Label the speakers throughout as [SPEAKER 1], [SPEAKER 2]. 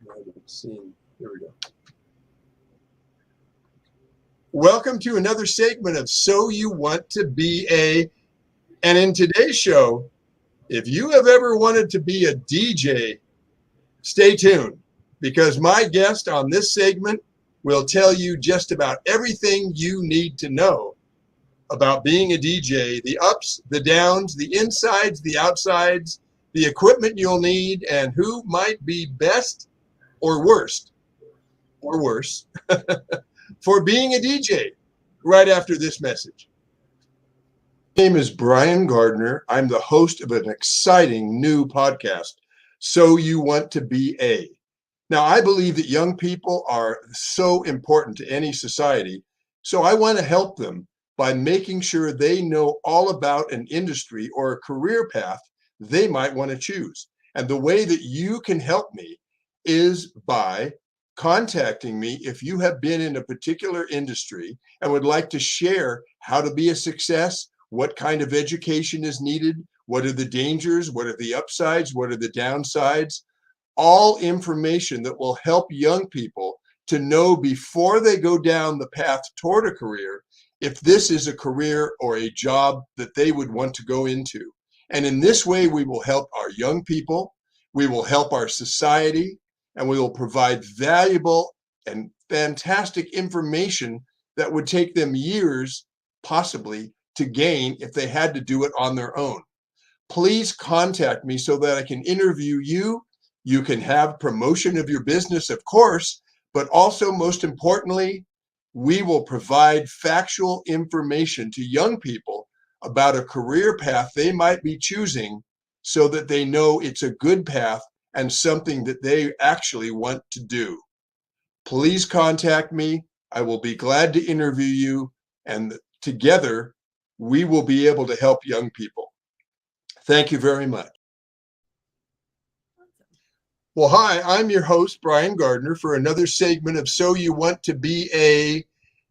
[SPEAKER 1] I haven't seen. Here we go. Welcome to another segment of So You Want to Be a. And in today's show, if you have ever wanted to be a DJ, stay tuned because my guest on this segment will tell you just about everything you need to know about being a DJ, the ups, the downs, the insides, the outsides, the equipment you'll need, and who might be best or worst or worse for being a DJ right after this message. My name is Brian Gardner. I'm the host of an exciting new podcast, So You Want to Be a. Now, I believe that young people are so important to any society, so I want to help them by making sure they know all about an industry or a career path they might want to choose. And the way that you can help me is by contacting me if you have been in a particular industry and would like to share how to be a success, what kind of education is needed, what are the dangers, what are the upsides, what are the downsides, all information that will help young people to know before they go down the path toward a career if this is a career or a job that they would want to go into. And in this way, we will help our young people, we will help our society, and we will provide valuable and fantastic information that would take them years, possibly, to gain if they had to do it on their own. Please contact me so that I can interview you. You can have promotion of your business, of course, but also, most importantly, we will provide factual information to young people about a career path they might be choosing so that they know it's a good path and something that they actually want to do. Please contact me. I will be glad to interview you, and together we will be able to help young people. Thank you very much. Well, hi, I'm your host, Brian Gardner, for another segment of So You Want to Be a.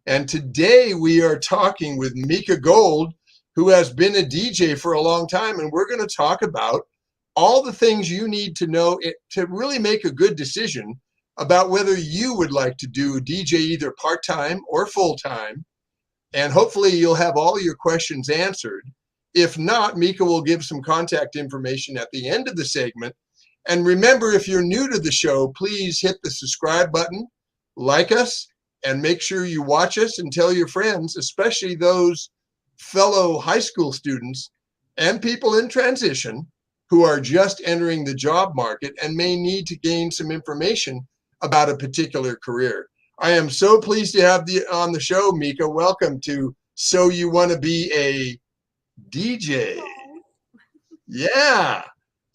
[SPEAKER 1] And today we are talking with Mika Gold, who has been a DJ for a long time. And we're going to talk about all the things you need to know to really make a good decision about whether you would like to do DJ either part-time or full-time. And hopefully you'll have all your questions answered. If not, Mika will give some contact information at the end of the segment. And remember, if you're new to the show, please hit the subscribe button, like us, and make sure you watch us and tell your friends, especially those fellow high school students and people in transition who are just entering the job market and may need to gain some information about a particular career. I am so pleased to have you on the show, Mika. Welcome to So You Want to Be a DJ. Yeah.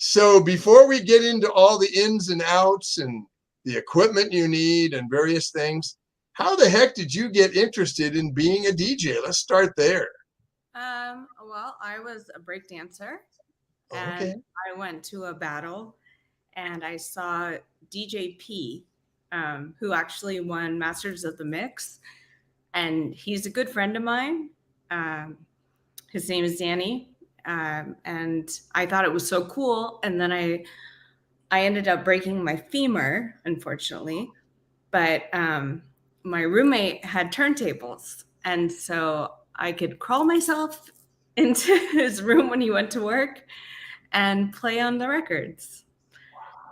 [SPEAKER 1] So before we get into all the ins and outs and the equipment you need and various things, how the heck did you get interested in being a DJ? Let's start there.
[SPEAKER 2] Well, I was a break dancer, and
[SPEAKER 1] Okay.
[SPEAKER 2] I went to a battle, and I saw DJ P, who actually won Masters of the Mix, and he's a good friend of mine. Um, his name is Danny, and I thought it was so cool. And then I ended up breaking my femur, unfortunately, but my roommate had turntables, and so I could crawl myself into his room when he went to work and play on the records.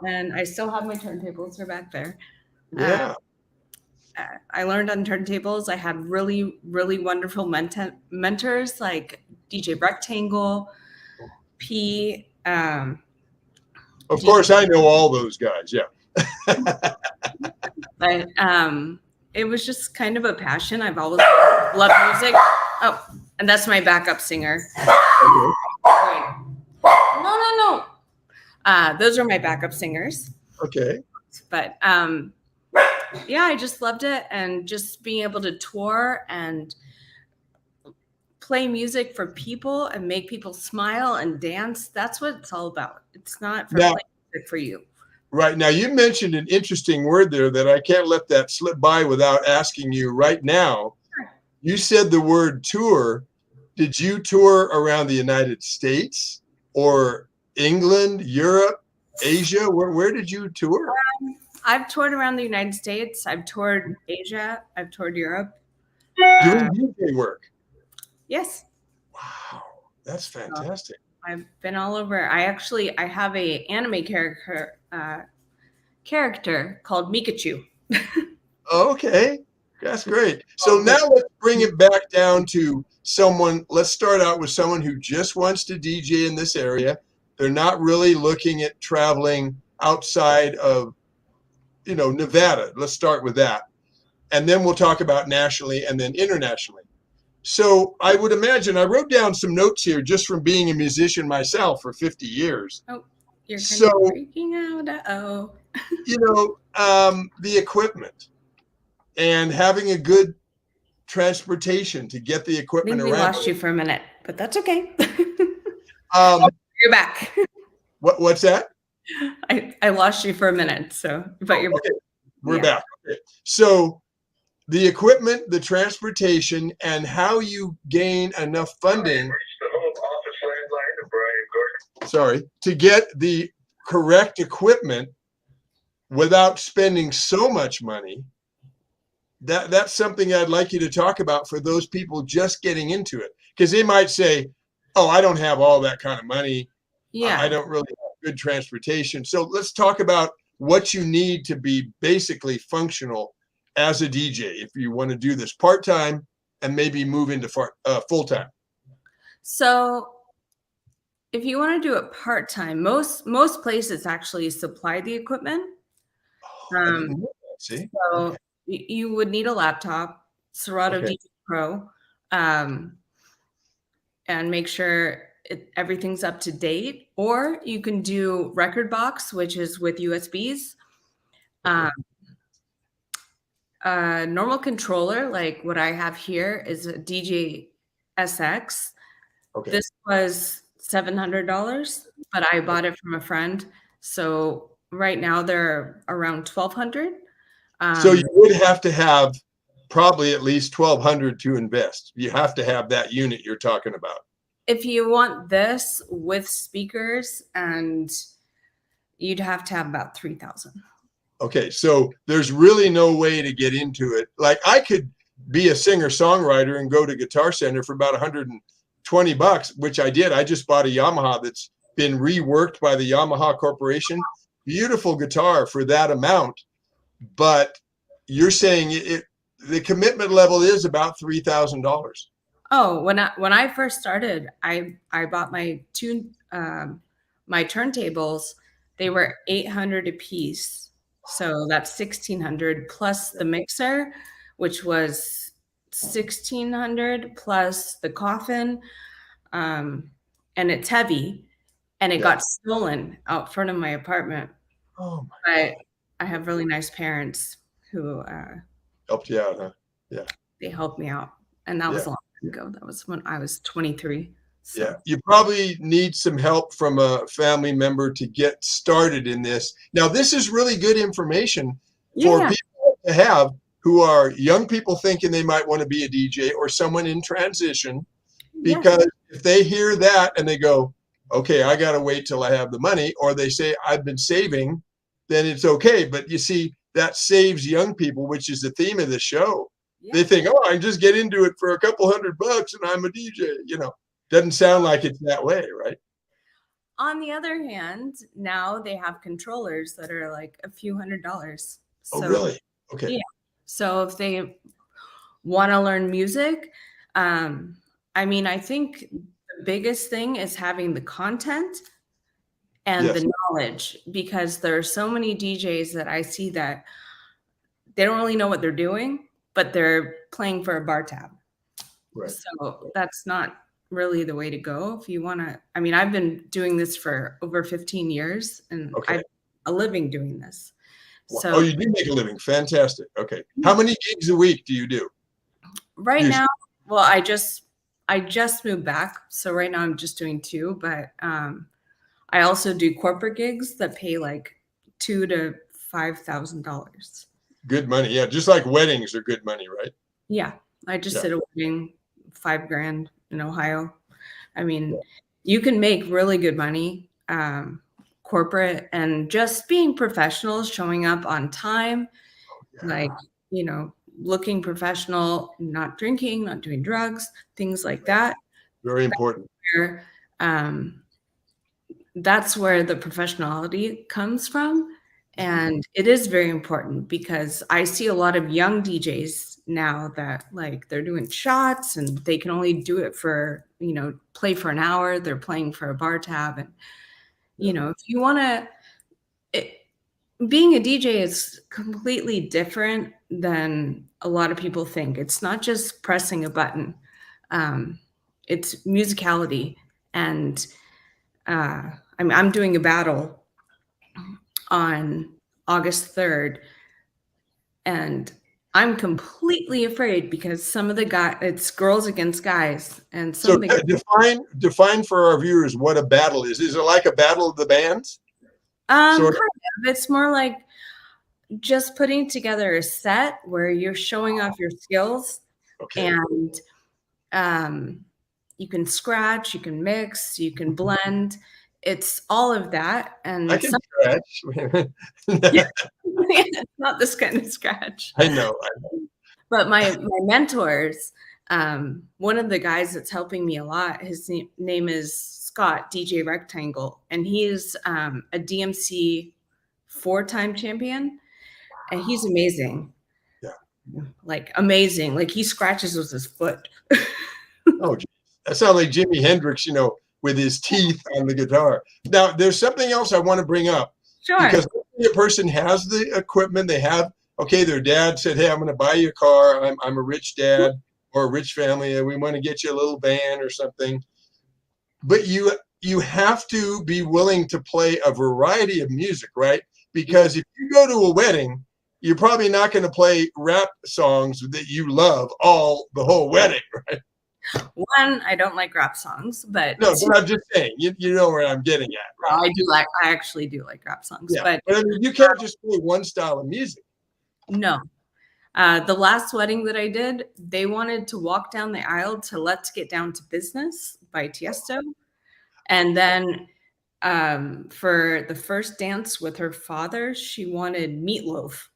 [SPEAKER 2] And I still have my turntables; they're back there. Uh,
[SPEAKER 1] Yeah.
[SPEAKER 2] I learned on turntables. I had really, really wonderful mentors like DJ Rectangle, P.
[SPEAKER 1] Of course, I know all those guys. Yeah.
[SPEAKER 2] But it was just kind of a passion. I've always loved music. Oh, and that's my backup singer.
[SPEAKER 1] Okay.
[SPEAKER 2] Wait. No. Those are my backup singers.
[SPEAKER 1] Okay.
[SPEAKER 2] But yeah, I just loved it, and just being able to tour and play music for people and make people smile and dance. That's what it's all about. It's not for
[SPEAKER 1] Now,
[SPEAKER 2] playing music for you.
[SPEAKER 1] right now, you mentioned an interesting word there that I can't let that slip by without asking you right now. You said the word tour. Did you tour around the United States or England, Europe, Asia? Where did you tour?
[SPEAKER 2] I've toured around the United States. I've toured Asia. I've toured Europe.
[SPEAKER 1] Doing DJ work.
[SPEAKER 2] Yes.
[SPEAKER 1] Wow, that's fantastic.
[SPEAKER 2] I've been all over. I have a anime character called Mikachu.
[SPEAKER 1] Okay, that's great. So now let's bring it back down to someone. Let's start out with someone who just wants to DJ in this area. They're not really looking at traveling outside of, Nevada. Let's start with that. And then we'll talk about nationally and then internationally. So I would imagine I wrote down some notes here just from being a musician myself for 50 years.
[SPEAKER 2] Oh, you're kind of freaking out. Uh-oh.
[SPEAKER 1] The equipment and having a good transportation to get the equipment around.
[SPEAKER 2] We lost you for a minute, but that's okay. You're back.
[SPEAKER 1] What's that?
[SPEAKER 2] I lost you for a minute, but you're
[SPEAKER 1] okay. We're back. Okay. So the equipment, the transportation, and how you gain enough funding. To get the correct equipment without spending so much money. That's something I'd like you to talk about for those people just getting into it, because they might say, "Oh, I don't have all that kind of money.
[SPEAKER 2] Yeah,
[SPEAKER 1] I don't really have good transportation." So let's talk about what you need to be basically functional as a DJ if you want to do this part-time and maybe move into full-time.
[SPEAKER 2] So if you want to do it part-time, most places actually supply the equipment.
[SPEAKER 1] See?
[SPEAKER 2] So okay. You would need a laptop, Serato DJ Pro, and make sure everything's up to date. Or you can do Record Box, which is with USBs. Normal controller, like what I have here, is a DJ SX. Okay. This was $700, but I bought it from a friend. So right now they're around $1,200.
[SPEAKER 1] So you would have to have probably at least $1,200 to invest. You have to have that unit you're talking about.
[SPEAKER 2] If you want this with speakers, and you'd have to have about $3,000.
[SPEAKER 1] Okay, so there's really no way to get into it. Like I could be a singer-songwriter and go to Guitar Center for about $120, which I did. I just bought a Yamaha that's been reworked by the Yamaha Corporation. Beautiful guitar for that amount. But you're saying the commitment level is about $3,000.
[SPEAKER 2] Oh, when I first started, I bought my my turntables. They were $800 a piece, so that's $1,600 plus the mixer, which was $1,600 plus the coffin, and it's heavy, and it got stolen out front of my apartment.
[SPEAKER 1] Oh my God.
[SPEAKER 2] I have really nice parents who
[SPEAKER 1] helped you out, huh? Yeah.
[SPEAKER 2] They helped me out. And that was a long time ago. That was when I was 23. So.
[SPEAKER 1] Yeah. You probably need some help from a family member to get started in this. Now, this is really good information for people to have who are young people thinking they might want to be a DJ, or someone in transition, because if they hear that and they go, okay, I got to wait till I have the money, or they say, I've been saving, then it's okay. But you see, that saves young people, which is the theme of the show. Yeah. They think, oh, I can just get into it for a couple $100 and I'm a DJ. Doesn't sound like it's that way, right?
[SPEAKER 2] On the other hand, now they have controllers that are like a few $100s.
[SPEAKER 1] So, oh, really? Okay.
[SPEAKER 2] Yeah. So if they want to learn music, I think the biggest thing is having the content and the knowledge, because there are so many DJs that I see that they don't really know what they're doing, but they're playing for a bar tab. Right. So that's not really the way to go. If you want to, I've been doing this for over 15 years and I've a living doing this.
[SPEAKER 1] Wow. So, you do make a living. Fantastic. Okay. How many gigs a week do you do?
[SPEAKER 2] Right now, well, I just moved back. So right now I'm just doing 2, but I also do corporate gigs that pay like $2,000 to $5,000.
[SPEAKER 1] Good money. Yeah. Just like weddings are good money, right?
[SPEAKER 2] Yeah. I just did a wedding, $5,000 in Ohio. You can make really good money corporate and just being professional, showing up on time, like, looking professional, not drinking, not doing drugs, things like that.
[SPEAKER 1] Very important.
[SPEAKER 2] Where, um, that's where the professionality comes from. And it is very important because I see a lot of young DJs now that like they're doing shots and they can only do it for, play for an hour. They're playing for a bar tab. And, if you want to, being a DJ is completely different than a lot of people think. It's not just pressing a button. It's musicality. And I'm doing a battle on August 3rd, and I'm completely afraid because some of the it's girls against guys, and some
[SPEAKER 1] So
[SPEAKER 2] of the
[SPEAKER 1] define for our viewers what a battle is. Is it like a battle of the bands?
[SPEAKER 2] kind of. It's more like just putting together a set where you're showing off your skills,
[SPEAKER 1] Okay.
[SPEAKER 2] and you can scratch, you can mix, you can blend. It's all of that, and
[SPEAKER 1] I can scratch.
[SPEAKER 2] it's not this kind of scratch.
[SPEAKER 1] I know.
[SPEAKER 2] But my mentors, one of the guys that's helping me a lot, his name is Scott, DJ Rectangle, and he is a DMC 4-time champion, and he's amazing.
[SPEAKER 1] Yeah.
[SPEAKER 2] Like amazing. Like he scratches with his foot.
[SPEAKER 1] Oh, geez. That sounds like Jimi Hendrix, with his teeth on the guitar. Now, there's something else I want to bring up.
[SPEAKER 2] Sure.
[SPEAKER 1] Because a person has the equipment, they have, their dad said, hey, I'm going to buy you a car. I'm a rich dad or a rich family, and we want to get you a little van or something. But you have to be willing to play a variety of music, right? Because if you go to a wedding, you're probably not going to play rap songs that you love the whole wedding, right?
[SPEAKER 2] One, I don't like rap songs, but
[SPEAKER 1] no, but I'm just saying, you know where I'm getting at, right?
[SPEAKER 2] I actually do like rap songs,
[SPEAKER 1] Yeah,
[SPEAKER 2] but
[SPEAKER 1] I mean, you can't just play one style of music.
[SPEAKER 2] no. The last wedding that I did, they wanted to walk down the aisle to Let's Get Down to Business by Tiesto. And then for the first dance with her father, she wanted Meatloaf.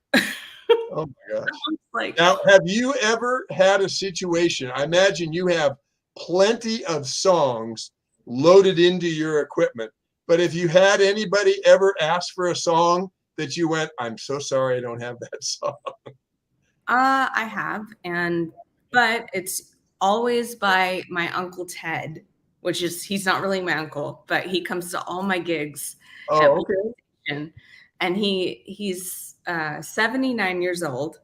[SPEAKER 1] Oh my gosh.
[SPEAKER 2] Like,
[SPEAKER 1] now, have you ever had a situation? I imagine you have plenty of songs loaded into your equipment, but if you had anybody ever ask for a song that you went, I'm so sorry, I don't have that song.
[SPEAKER 2] I have, but it's always by my Uncle Ted, he's not really my uncle, but he comes to all my gigs.
[SPEAKER 1] Oh, okay.
[SPEAKER 2] And he's 79 years old,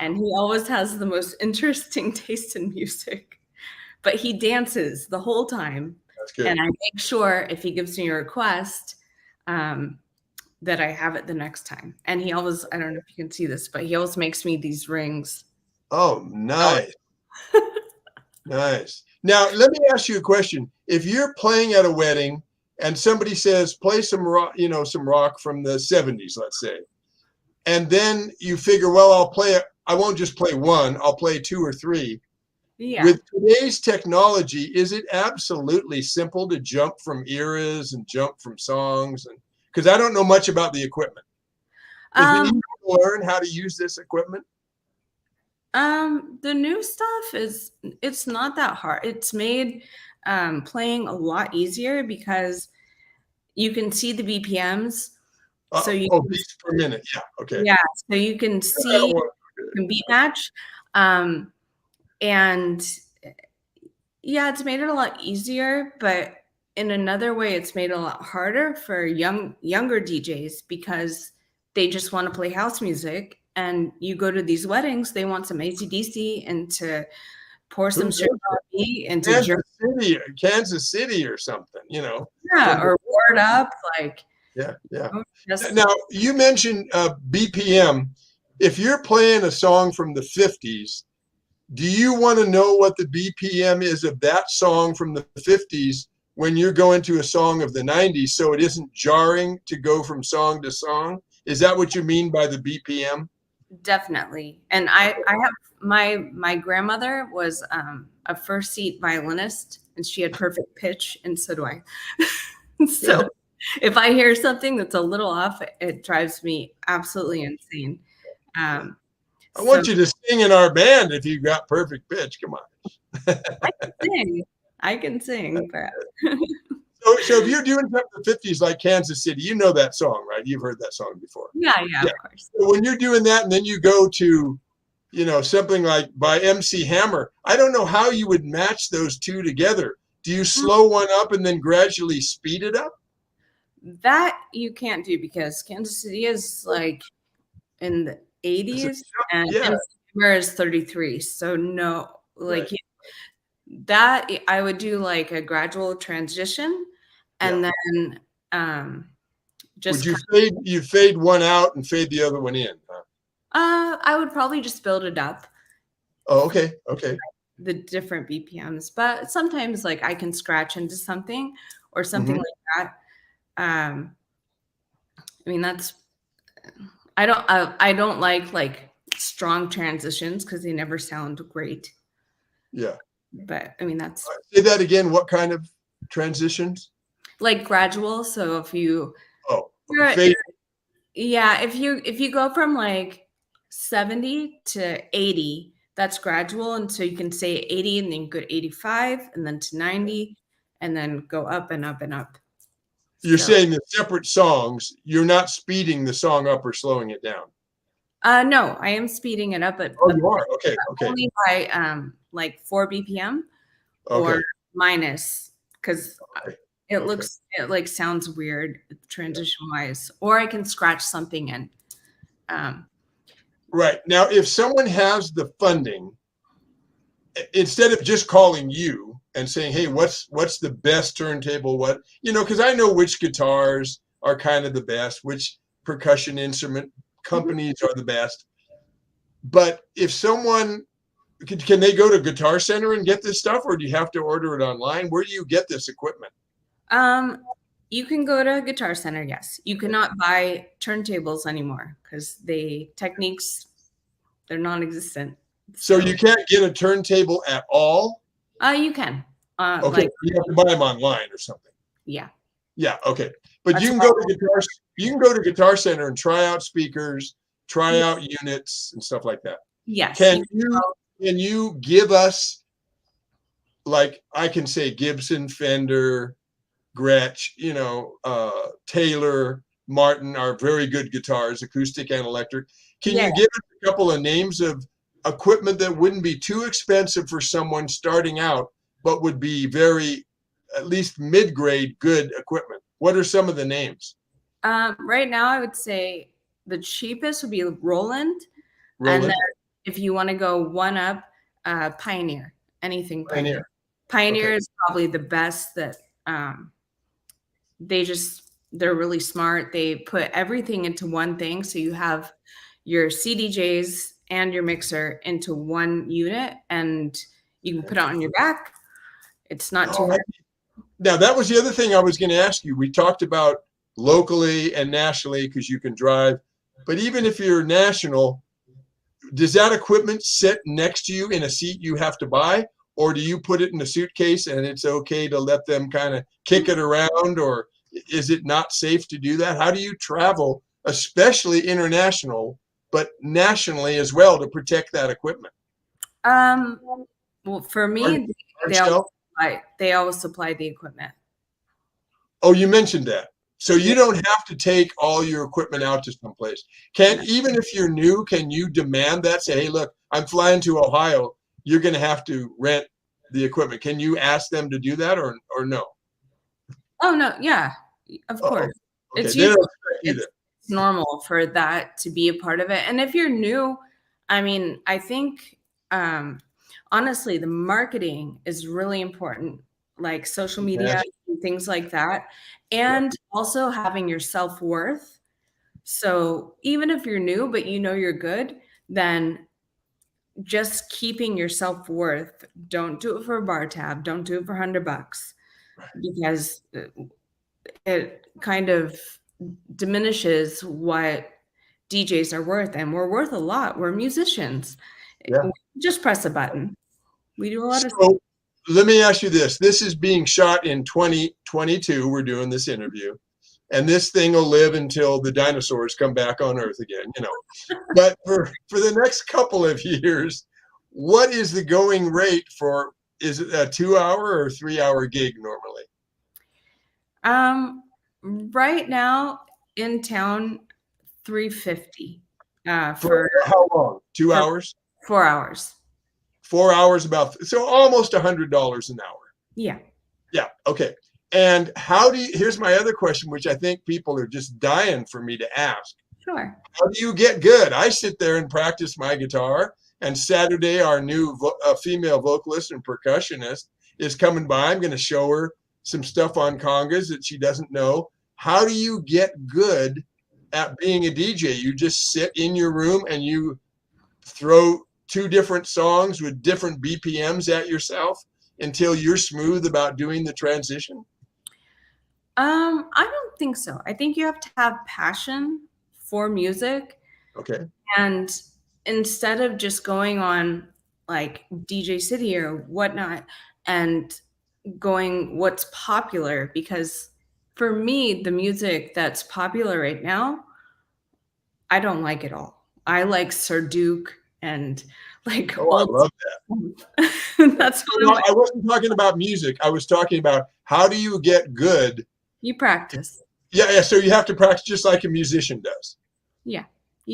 [SPEAKER 2] and he always has the most interesting taste in music. But he dances the whole time.
[SPEAKER 1] That's good.
[SPEAKER 2] And I make sure if he gives me a request, that I have it the next time. And he always, I don't know if you can see this, but he always makes me these rings.
[SPEAKER 1] Oh, nice. Nice. Now, let me ask you a question. If you're playing at a wedding and somebody says, play some rock, some rock from the 70s, let's say, and then you figure, well, I won't just play one, I'll play 2 or 3.
[SPEAKER 2] Yeah.
[SPEAKER 1] With today's technology, is it absolutely simple to jump from eras and jump from songs? And because I don't know much about the equipment. Is it easy to learn how to use this equipment?
[SPEAKER 2] The new stuff it's not that hard. It's made playing a lot easier because you can see the BPMs. So
[SPEAKER 1] beats per minute. Yeah. Okay.
[SPEAKER 2] Yeah. So you can see, you can beat match. And yeah, it's made it a lot easier, but in another way, it's made it a lot harder for younger DJs because they just want to play house music. And you go to these weddings, they want some AC/DC and to pour some sugar into
[SPEAKER 1] Kansas City or something,
[SPEAKER 2] Yeah, or Word Up, like.
[SPEAKER 1] Yeah. Now, you mentioned BPM. If you're playing a song from the 50s, do you want to know what the BPM is of that song from the 50s when you're going to a song of the 90s so it isn't jarring to go from song to song? Is that what you mean by the BPM?
[SPEAKER 2] Definitely. And I have my grandmother was a first seat violinist, and she had perfect pitch, and so do I. So If I hear something that's a little off, it drives me absolutely insane. Um,
[SPEAKER 1] I
[SPEAKER 2] so
[SPEAKER 1] want you to sing in our band if you got perfect pitch. Come on.
[SPEAKER 2] I can sing. I can sing, but
[SPEAKER 1] So if you're doing something in the 50s like Kansas City, you know that song, right? You've heard that song before.
[SPEAKER 2] yeah,
[SPEAKER 1] Yeah.
[SPEAKER 2] of course.
[SPEAKER 1] So when you're doing that and then you go to, something like by MC Hammer, I don't know how you would match those two together. Do you slow one up and then gradually speed it up?
[SPEAKER 2] That you can't do because Kansas City is like in the
[SPEAKER 1] It's a,
[SPEAKER 2] 80s and
[SPEAKER 1] yeah,
[SPEAKER 2] Denver is 33. So no,
[SPEAKER 1] right.
[SPEAKER 2] like that I would do like a gradual transition
[SPEAKER 1] Yeah.
[SPEAKER 2] and then
[SPEAKER 1] Would
[SPEAKER 2] just
[SPEAKER 1] you fade one out and fade the other one in? Huh?
[SPEAKER 2] I would probably just build it up
[SPEAKER 1] Oh, okay. Okay.
[SPEAKER 2] the different BPMs, but sometimes like I can scratch into something or something
[SPEAKER 1] Hmm.
[SPEAKER 2] like that. I mean that's I don't like strong transitions because they never sound great.
[SPEAKER 1] Yeah.
[SPEAKER 2] But I mean that's
[SPEAKER 1] Say that again. What kind of transitions?
[SPEAKER 2] like gradual. So if you
[SPEAKER 1] Oh,
[SPEAKER 2] you're,
[SPEAKER 1] fade.
[SPEAKER 2] yeah, if you go from like 70 to 80, that's gradual. And so you can say 80 and then go to 85 and then to 90 and then go up and up and up.
[SPEAKER 1] You're
[SPEAKER 2] So
[SPEAKER 1] saying the separate songs, you're not speeding the song up or slowing it down.
[SPEAKER 2] no, I am speeding it up
[SPEAKER 1] Oh,
[SPEAKER 2] a
[SPEAKER 1] you
[SPEAKER 2] bit,
[SPEAKER 1] are? Okay. Okay.
[SPEAKER 2] only by like 4 BPM or
[SPEAKER 1] Okay.
[SPEAKER 2] minus because
[SPEAKER 1] Okay.
[SPEAKER 2] it like sounds weird transition wise, or I can scratch something in. Um,
[SPEAKER 1] Right. Now, if someone has the funding, instead of just calling you and saying, "Hey, what's the best turntable?" Because I know which guitars are kind of the best, which percussion instrument
[SPEAKER 2] mhm.
[SPEAKER 1] companies are the best. But if someone can they go to Guitar Center and get this stuff, or do you have to order it online? Where do you get this equipment?
[SPEAKER 2] Um, you can go to Guitar Center, yes. You cannot buy turntables anymore because they're non-existent.
[SPEAKER 1] So
[SPEAKER 2] So
[SPEAKER 1] you can't get a turntable at all.
[SPEAKER 2] you can.
[SPEAKER 1] Okay,
[SPEAKER 2] Like
[SPEAKER 1] you have to buy them online or something.
[SPEAKER 2] yeah.
[SPEAKER 1] Yeah, okay. But
[SPEAKER 2] That's
[SPEAKER 1] you can go to Guitar Center and try out speakers, try out units and stuff like that.
[SPEAKER 2] yes.
[SPEAKER 1] Can you give us, like, I can say Gibson, Fender, Gretsch, Taylor, Martin are very good guitars, acoustic and electric. Can
[SPEAKER 2] Yeah.
[SPEAKER 1] you give us a couple of names of equipment that wouldn't be too expensive for someone starting out, but would be very, at least mid-grade, good equipment? What are some of the names?
[SPEAKER 2] Right now I would say the cheapest would be Roland. And then
[SPEAKER 1] Roland,
[SPEAKER 2] if you want to go one up, Pioneer, anything Pioneer.
[SPEAKER 1] Pioneer.
[SPEAKER 2] Pioneer
[SPEAKER 1] Okay.
[SPEAKER 2] is probably the best that they're really smart. They put everything into one thing. So you have your CDJs and your mixer into one unit and you can put it on your back. It's not too
[SPEAKER 1] Oh,
[SPEAKER 2] hard.
[SPEAKER 1] now that was the other thing I was going to ask you. We talked about locally and nationally because you can drive, but even if you're national, does that equipment sit next to you in a seat you have to buy, or do you put it in a suitcase and it's okay to let them kind of kick it around, or is it not safe to do that? How do you travel, especially international, but nationally as well, to protect that equipment?
[SPEAKER 2] Um, well, for
[SPEAKER 1] Hard,
[SPEAKER 2] me,
[SPEAKER 1] hard shell?
[SPEAKER 2] they always supply the equipment.
[SPEAKER 1] Oh, you mentioned that. So
[SPEAKER 2] Yeah.
[SPEAKER 1] you don't have to take all your equipment out to someplace. Even if you're new, can you demand that? Say, hey, look, I'm flying to Ohio. You're going to have to rent the equipment. Can you ask them to do that, or no?
[SPEAKER 2] Oh no, yeah, of
[SPEAKER 1] Oh,
[SPEAKER 2] course.
[SPEAKER 1] okay.
[SPEAKER 2] It's
[SPEAKER 1] They
[SPEAKER 2] usually
[SPEAKER 1] don't expect you
[SPEAKER 2] it's normal for that to be a part of it. And if you're new, I mean, I think um, honestly, the marketing is really important, like social
[SPEAKER 1] to.
[SPEAKER 2] media and things like that,
[SPEAKER 1] Yeah.
[SPEAKER 2] and also having your self-worth. So even if you're new, but you know you're good, then just keeping your self-worth. Don't do it for a bar tab. Don't do it for $100 because it kind of diminishes what DJs are worth, and we're worth a lot. We're musicians.
[SPEAKER 1] Yeah.
[SPEAKER 2] Just press a button. We do a lot of
[SPEAKER 1] So let me ask you this. This is being shot in 2022. We're doing this interview. and this thing will live until the dinosaurs come back on Earth again, But for the next couple of years, what is the going rate for? Is it a 2-hour or 3-hour gig normally?
[SPEAKER 2] Right now in town, $350
[SPEAKER 1] For how long? 2 hours?
[SPEAKER 2] 4 hours.
[SPEAKER 1] 4 hours, so almost $100 an hour.
[SPEAKER 2] Yeah.
[SPEAKER 1] Yeah. Okay. And here's my other question, which I think people are just dying for me to ask.
[SPEAKER 2] Sure.
[SPEAKER 1] How do you get good? I sit there and practice my guitar, and Saturday, our new female vocalist and percussionist is coming by. I'm going to show her some stuff on congas that she doesn't know. How do you get good at being a DJ? You just sit in your room and you throw two different songs with different BPMs at yourself until you're smooth about doing the transition?
[SPEAKER 2] I don't think so. I think you have to have passion for music.
[SPEAKER 1] Okay.
[SPEAKER 2] And instead of just going on like DJ City or whatnot and going what's popular, because for me, the music that's popular right now, I don't like it all. I like Sir Duke and like
[SPEAKER 1] I love
[SPEAKER 2] that. That's what
[SPEAKER 1] no, I wasn't talking about music. I was talking about how do you get good?
[SPEAKER 2] You practice.
[SPEAKER 1] Yeah. So you have to practice just like a musician does.
[SPEAKER 2] Yeah.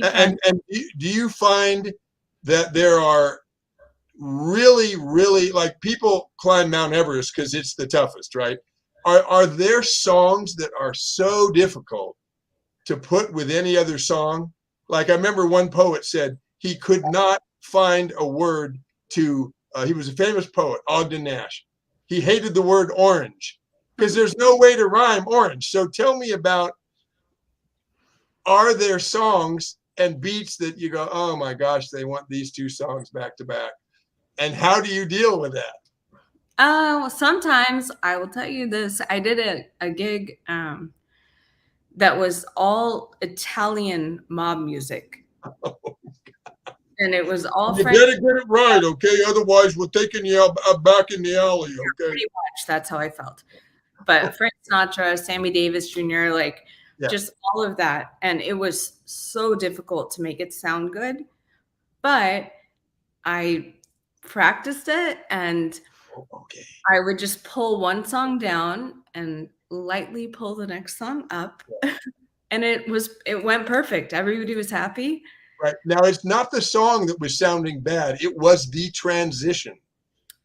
[SPEAKER 1] And do you find that there are really, really, like, people climb Mount Everest because it's the toughest, right? Are there songs that are so difficult to put with any other song? Like, I remember one poet said he could not find a word to, he was a famous poet, Ogden Nash. He hated the word orange because there's no way to rhyme orange. So tell me about, are there songs and beats that you go, oh my gosh, they want these two songs back to back? And how do you deal with that?
[SPEAKER 2] Sometimes I will tell you this. I did a gig that was all Italian mob music. And it was all
[SPEAKER 1] You
[SPEAKER 2] French.
[SPEAKER 1] better get it right, okay? Otherwise, we're taking you back in the alley, okay?
[SPEAKER 2] Pretty much, that's how I felt. But Frank Sinatra, Sammy Davis Jr., like just all of that. And it was so difficult to make it sound good. But I practiced it, and I would just pull one song down and lightly pull the next song up. And it went perfect. Everybody was happy.
[SPEAKER 1] Right. Now, it's not the song that was sounding bad. It was the transition.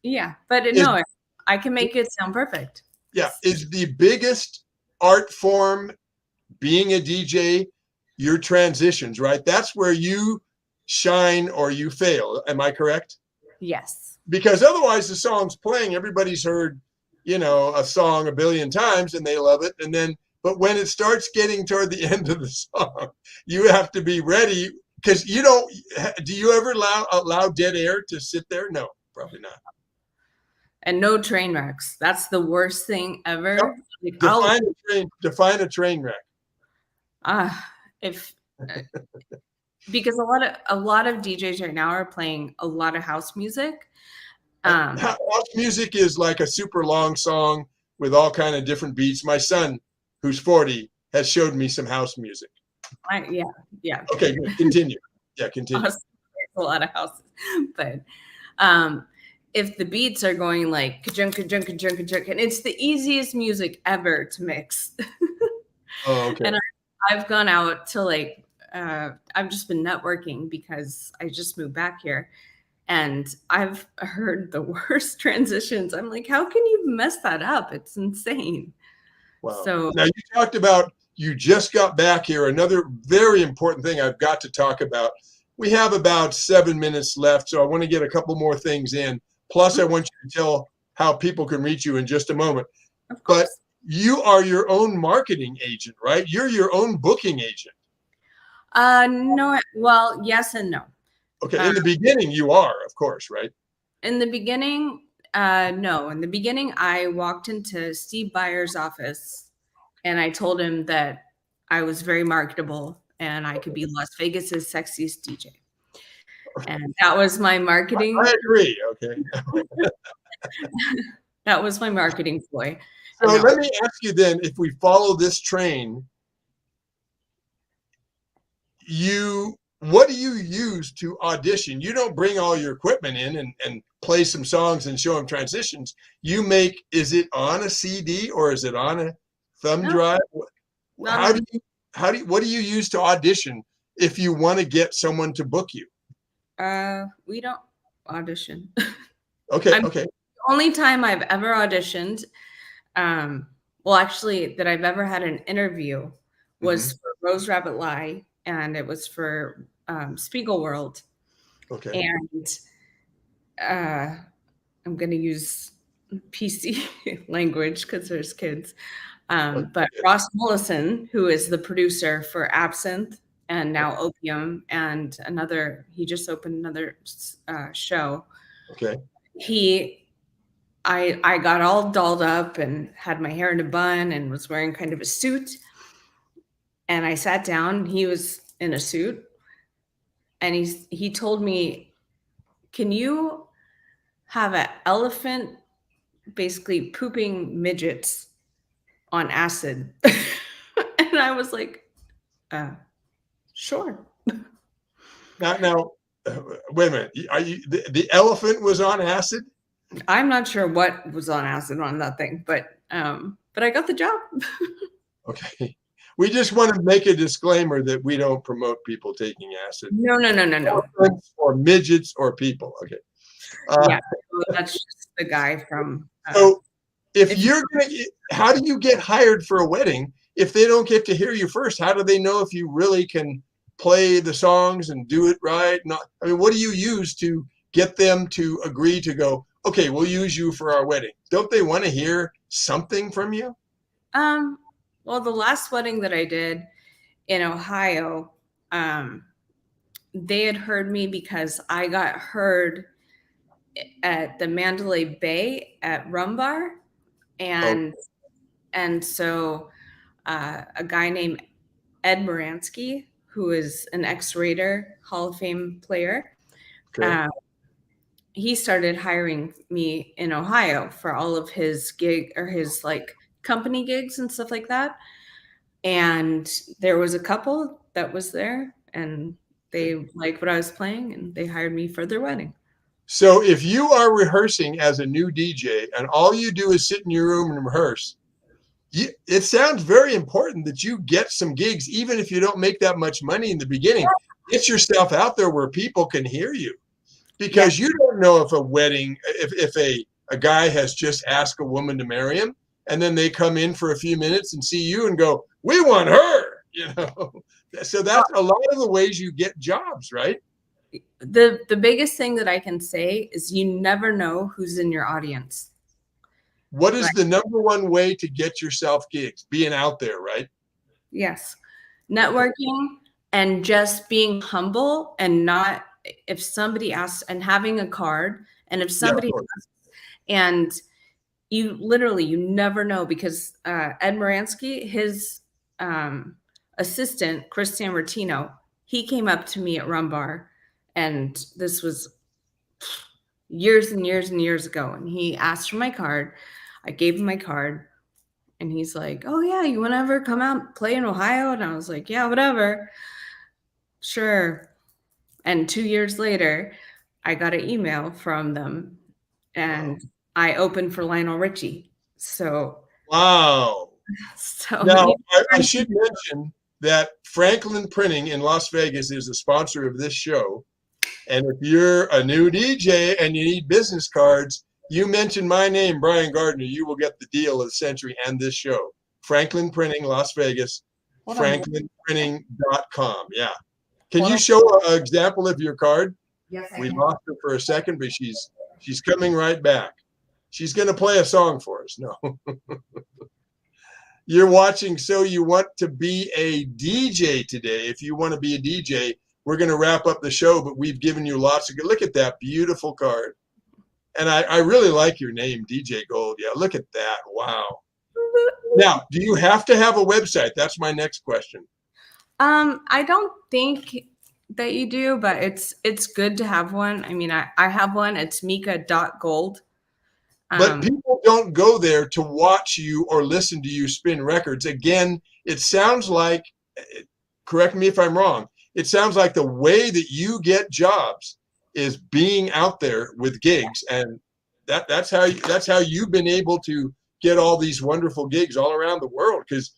[SPEAKER 2] Yeah. But no, I can make it sound perfect.
[SPEAKER 1] Yeah. Is the biggest art form being a DJ your transitions, right? That's where you shine or you fail. Am I correct?
[SPEAKER 2] Yes.
[SPEAKER 1] Because otherwise the song's playing, everybody's heard, a song a billion times and they love it. And then, but when it starts getting toward the end of the song, you have to be ready, because do you ever allow dead air to sit there? No, probably not.
[SPEAKER 2] And no train wrecks. That's the worst thing ever.
[SPEAKER 1] Yep. Define a train wreck.
[SPEAKER 2] Because a lot of DJs right now are playing a lot of house music.
[SPEAKER 1] House music is like a super long song with all kind of different beats. My son, who's 40, has showed me some house music.
[SPEAKER 2] Yeah.
[SPEAKER 1] Okay, good. Continue. Yeah, continue.
[SPEAKER 2] A lot of houses, but if the beats are going like ka-junk, ka-junk, ka-junk, ka-junk, and it's the easiest music ever to mix.
[SPEAKER 1] Oh, okay.
[SPEAKER 2] And I've gone out to I've just been networking because I just moved back here, and I've heard the worst transitions. I'm like, how can you mess that up? It's insane.
[SPEAKER 1] Wow.
[SPEAKER 2] So
[SPEAKER 1] now you talked about you just got back here. Another very important thing I've got to talk about. We have about 7 minutes left, so I want to get a couple more things in. Plus, I want you to tell how people can reach you in just a moment. But you are your own marketing agent, right? You're your own booking agent.
[SPEAKER 2] No. Well, yes and no.
[SPEAKER 1] Okay. In the beginning, you are, of course, right?
[SPEAKER 2] In the beginning, no. In the beginning, I walked into Steve Byers' office and I told him that I was very marketable and I could be Las Vegas's sexiest DJ. And that was my marketing.
[SPEAKER 1] I agree. Okay.
[SPEAKER 2] That was my marketing ploy.
[SPEAKER 1] So
[SPEAKER 2] No.
[SPEAKER 1] let me ask you then, if we follow this train, what do you use to audition? You don't bring all your equipment in and play some songs and show them transitions. Is it on a CD or is it on a thumb
[SPEAKER 2] No,
[SPEAKER 1] drive?
[SPEAKER 2] not on.
[SPEAKER 1] What do you use to audition if you want to get someone to book you?
[SPEAKER 2] We don't audition.
[SPEAKER 1] Okay,
[SPEAKER 2] I'm
[SPEAKER 1] okay.
[SPEAKER 2] the only time I've ever auditioned, well, actually, that I've ever had an interview was
[SPEAKER 1] Mm-hmm.
[SPEAKER 2] for Rose Rabbit Lie, and it was for Spiegel World.
[SPEAKER 1] Okay.
[SPEAKER 2] And I'm going to use PC language because there's kids. But
[SPEAKER 1] Okay.
[SPEAKER 2] Ross Mullison, who is the producer for Absinthe and now Opium, and he just opened another show.
[SPEAKER 1] Okay.
[SPEAKER 2] I got all dolled up and had my hair in a bun and was wearing kind of a suit. And I sat down. He was in a suit, and he told me, "Can you have an elephant basically pooping midgets on acid?" And I was like, "Sure."
[SPEAKER 1] Now, wait a minute. Are the elephant was on acid?
[SPEAKER 2] I'm not sure what was on acid on that thing, but I got the job.
[SPEAKER 1] Okay. We just want to make a disclaimer that we don't promote people taking acid.
[SPEAKER 2] No.
[SPEAKER 1] Elephants or midgets or people. Okay.
[SPEAKER 2] Yeah, that's just the guy from.
[SPEAKER 1] So how do you get hired for a wedding if they don't get to hear you first? How do they know if you really can play the songs and do it right? What do you use to get them to agree to go, okay, we'll use you for our wedding? Don't they want to hear something from you?
[SPEAKER 2] Well, the last wedding that I did in Ohio, they had heard me because I got heard at the Mandalay Bay at Rum Bar, and so a guy named Ed Moransky, who is an ex-Raider Hall of Fame player,
[SPEAKER 1] Okay.
[SPEAKER 2] He started hiring me in Ohio for all of his his like company gigs and stuff like that. And there was a couple that was there, and they liked what I was playing, and they hired me for their wedding.
[SPEAKER 1] So if you are rehearsing as a new DJ and all you do is sit in your room and rehearse, it sounds very important that you get some gigs, even if you don't make that much money in the beginning. Get yourself out there where people can hear you, because you don't know if a guy has just asked a woman to marry him, and then they come in for a few minutes and see you and go, "We want her," So that's a lot of the ways you get jobs, right?
[SPEAKER 2] The biggest thing that I can say is you never know who's in your audience.
[SPEAKER 1] What is the number one way to get yourself gigs? Being out there, right?
[SPEAKER 2] Yes. Networking and just being humble, and not, if somebody asks, and having a card, and if somebody asks, and you never know, because Ed Moransky, his assistant, Chris Sammartino, he came up to me at Rum Bar, and this was years and years and years ago, and he asked for my card. I gave him my card, and he's like, "Oh yeah, you want to ever come out and play in Ohio?" And I was like, "Yeah, whatever, sure." And 2 years later, I got an email from them, and I opened for Lionel Richie. So
[SPEAKER 1] Wow.
[SPEAKER 2] So
[SPEAKER 1] Now, I should mention that Franklin Printing in Las Vegas is a sponsor of this show. And if you're a new DJ and you need business cards, you mention my name, Brian Gardner, you will get the deal of the century and this show. Franklin Printing, Las Vegas, franklinprinting.com. Yeah. Can you show an example of your card?
[SPEAKER 2] Yes, I
[SPEAKER 1] We
[SPEAKER 2] can.
[SPEAKER 1] lost her for a second, but she's coming right back. She's going to play a song for us. No. You're watching So You Want to Be a DJ today. If you want to be a DJ, we're going to wrap up the show, but we've given you lots of good. Look at that beautiful card. And I really like your name, DJ Gold. Yeah, look at that. Wow. Now, do you have to have a website? That's my next question.
[SPEAKER 2] I don't think that you do, but it's good to have one. I mean, I have one. It's mika.gold.
[SPEAKER 1] But people don't go there to watch you or listen to you spin records. Again, it sounds like, correct me if I'm wrong, it sounds like the way that you get jobs is being out there with gigs, and that's how you've been able to get all these wonderful gigs all around the world, because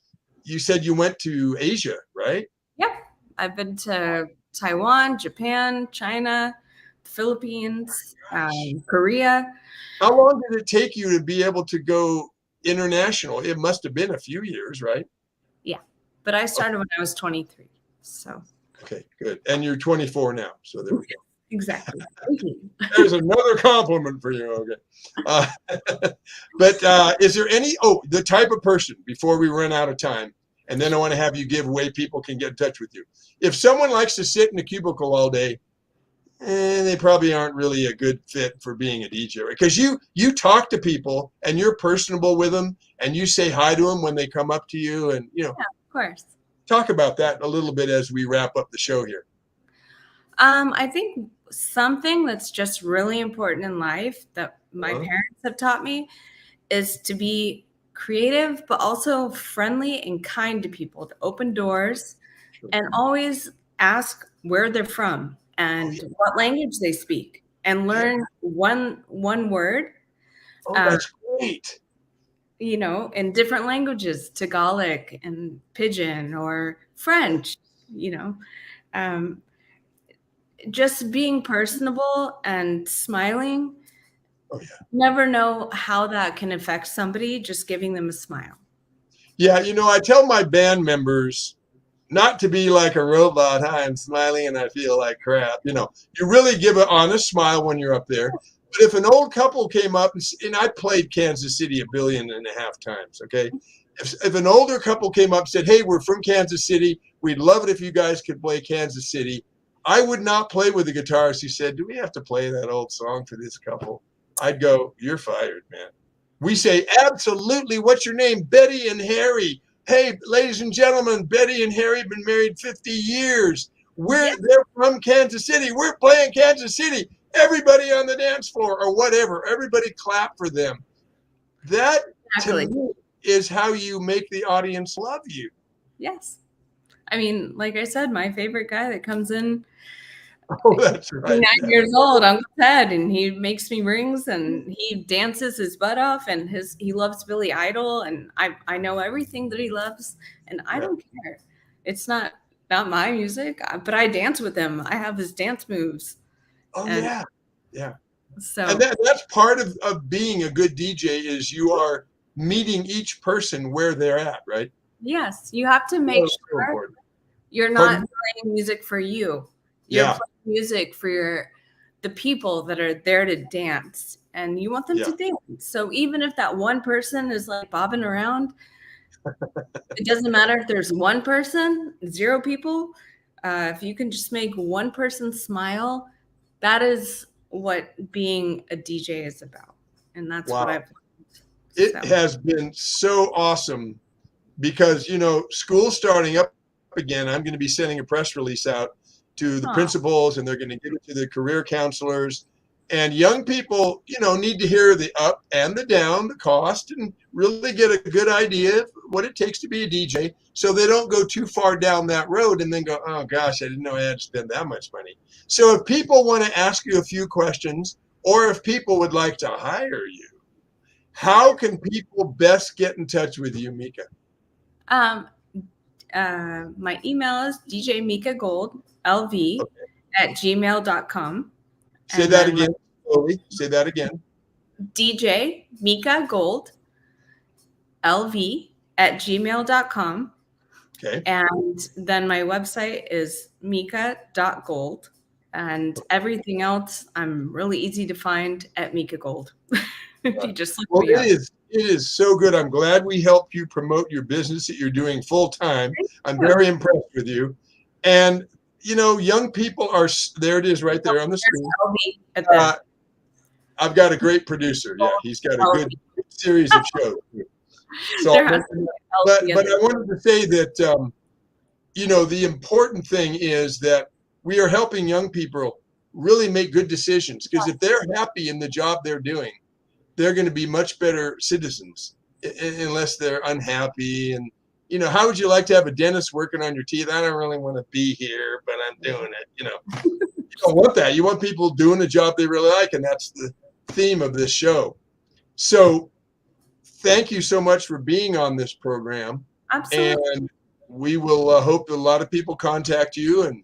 [SPEAKER 1] you said you went to Asia, right?
[SPEAKER 2] Yep. I've been to Taiwan, Japan, China, the Philippines, Korea.
[SPEAKER 1] How long did it take you to be able to go international? It must have been a few years, right?
[SPEAKER 2] Yeah. But I started when I was 23. So.
[SPEAKER 1] Okay, good. And you're 24 now. So there we go.
[SPEAKER 2] Exactly. Thank you.
[SPEAKER 1] There's another compliment for you. Okay. But is there any, the type of person, before we run out of time, and then I want to have you give away, people can get in touch with you. If someone likes to sit in a cubicle all day, they probably aren't really a good fit for being a DJ, right? Because you talk to people and you're personable with them, and you say hi to them when they come up to you, and
[SPEAKER 2] Yeah, of course.
[SPEAKER 1] Talk about that a little bit as we wrap up the show here.
[SPEAKER 2] I think something that's just really important in life that my parents have taught me is to be creative, but also friendly and kind to people, to open doors, and always ask where they're from and what language they speak, and learn one word.
[SPEAKER 1] That's great.
[SPEAKER 2] In different languages, Tagalog and Pidgin or French, just being personable and smiling. Never know how that can affect somebody, just giving them a smile.
[SPEAKER 1] Yeah, I tell my band members not to be like a robot. Hi, I'm smiling and I feel like crap. You really give an honest smile when you're up there. But if an old couple came up, and I played Kansas City 1.5 billion times, okay? If an older couple came up and said, hey, we're from Kansas City, we'd love it if you guys could play Kansas City, I would not play with the guitarist who said, do we have to play that old song for this couple? I'd go, you're fired, man. We say, absolutely. What's your name? Betty and Harry. Hey, ladies and gentlemen, Betty and Harry have been married 50 years. They're from Kansas City. We're playing Kansas City. Everybody on the dance floor or whatever. Everybody clap for them. That, to me, is how you make the audience love you.
[SPEAKER 2] Yes. I mean, like I said, my favorite guy that comes in,
[SPEAKER 1] that's right.
[SPEAKER 2] 9 years old, Uncle Ted, and he makes me rings, and he dances his butt off, and he loves Billy Idol, and I know everything that he loves, and I don't care. It's not my music, but I dance with him. I have his dance moves.
[SPEAKER 1] Yeah.
[SPEAKER 2] So,
[SPEAKER 1] and that's part of being a good DJ, is you are meeting each person where they're at, right?
[SPEAKER 2] Yes, you have to make sure you're not playing music for you. You're playing music for the people that are there to dance, and you want them to dance. So even if that one person is like bobbing around, it doesn't matter if there's one person, 0 people. If you can just make one person smile, that is what being a DJ is about. And that's what I've learned.
[SPEAKER 1] It has been so awesome, because, school's starting up again. I'm going to be sending a press release out to the principals, and they're going to give it to the career counselors. And young people, need to hear the up and the down, the cost, and really get a good idea of what it takes to be a DJ, so they don't go too far down that road and then go, oh gosh, I didn't know I had to spend that much money. So if people want to ask you a few questions, or if people would like to hire you, how can people best get in touch with you, Mika?
[SPEAKER 2] My email is djmikagold@gmail.com.
[SPEAKER 1] Say that again slowly. Say that again.
[SPEAKER 2] DJ Mika Gold LV@gmail.com.
[SPEAKER 1] Okay.
[SPEAKER 2] And then my website is mika.gold. And everything else, I'm really easy to find at Mika Gold. If you just look me up.
[SPEAKER 1] It is so good. I'm glad we helped you promote your business that you're doing full time. I'm very impressed with you. And, young people are, there it is right there on the screen. I've got a great producer. Yeah, he's got a good series of shows. So, but I wanted to say that, the important thing is that we are helping young people really make good decisions, because if they're happy in the job they're doing, they're going to be much better citizens unless they're unhappy. And, you know, how would you like to have a dentist working on your teeth? I don't really want to be here, but I'm doing it. You know, you don't want that. You want people doing a job they really like. And that's the theme of this show. So thank you so much for being on this program.
[SPEAKER 2] Absolutely.
[SPEAKER 1] And we will hope that a lot of people contact you and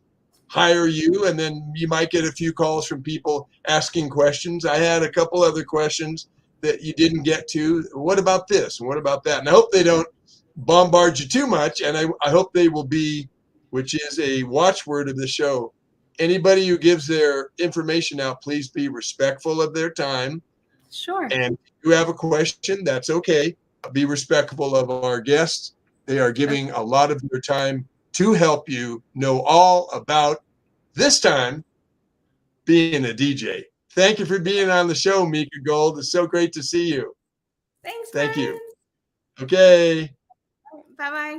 [SPEAKER 1] hire you, and then you might get a few calls from people asking questions. I had a couple other questions that you didn't get to. What about this? And what about that? And I hope they don't bombard you too much. And I hope they will be, which is a watchword of the show, anybody who gives their information out, please be respectful of their time.
[SPEAKER 2] Sure.
[SPEAKER 1] And if you have a question, that's okay. Be respectful of our guests. They are giving a lot of their time to help you know all about, this time, being a DJ. Thank you for being on the show, Mika Gold. It's so great to see you.
[SPEAKER 2] Thanks,
[SPEAKER 1] Thank
[SPEAKER 2] Brian.
[SPEAKER 1] you. Okay.
[SPEAKER 2] Bye-bye.